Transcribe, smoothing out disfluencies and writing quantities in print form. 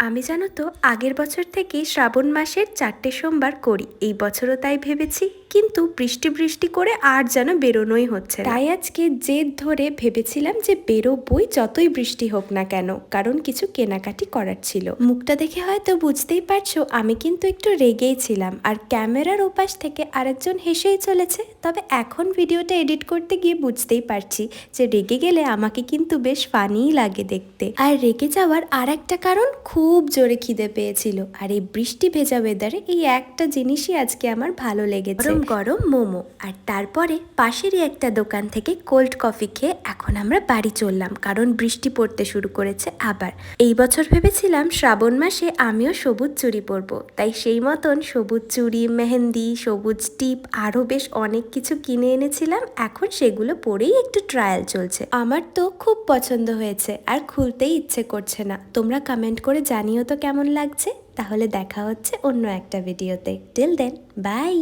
আমি জানো তো আগের বছর থেকেই শ্রাবণ মাসের 4টে সোমবার করি। এই বছরও তাই ভেবেছি, কিন্তু বৃষ্টি বৃষ্টি করে আর যেন বেরোনোই হচ্ছে না। তাই আজকে জেদ ধরে ভেবেছিলাম যে বেরোবই, যতই বৃষ্টি হোক না কেন, কারণ কিছু কেনাকাটি করার ছিল। মুখটা দেখে হয়তো বুঝতেই পারছো আমি কিন্তু একটু রেগেই ছিলাম, আর ক্যামেরার ওপাশ থেকে আরেকজন হেসেই চলেছে। তবে এখন ভিডিওটা এডিট করতে গিয়ে বুঝতেই পারছি যে রেগে গেলে আমাকে কিন্তু বেশ ফানিই লাগে দেখতে। আর রেগে যাওয়ার আর একটা কারণ, খুব জোরে খিদে পেয়েছিল, আর এই বৃষ্টি ভেজা ওয়েদারে এই একটা জিনিসই আজকে আমার ভালো লেগেছে, গরম গরম মোমো। আর তারপরে পাশেরই একটা দোকান থেকে কোল্ড কফি খেয়ে এখন আমরা বাড়ি চললাম, কারণ বৃষ্টি পড়তে শুরু করেছে আবার। এই বছর ভেবেছিলাম শ্রাবণ মাসে আমিও সবুজ চুড়ি পরবো, তাই সেই মতন সবুজ চুড়ি, মেহেন্দি, সবুজ টিপ, আরও বেশ অনেক কিছু কিনে এনেছিলাম। এখন সেগুলো পরেই একটু ট্রায়াল চলছে। আমার তো খুব পছন্দ হয়েছে, আর খুলতেই ইচ্ছে করছে না। তোমরা কমেন্ট করে জানিও তো কেমন লাগছে। তাহলে দেখা হচ্ছে অন্য একটা ভিডিওতে। Till then, by.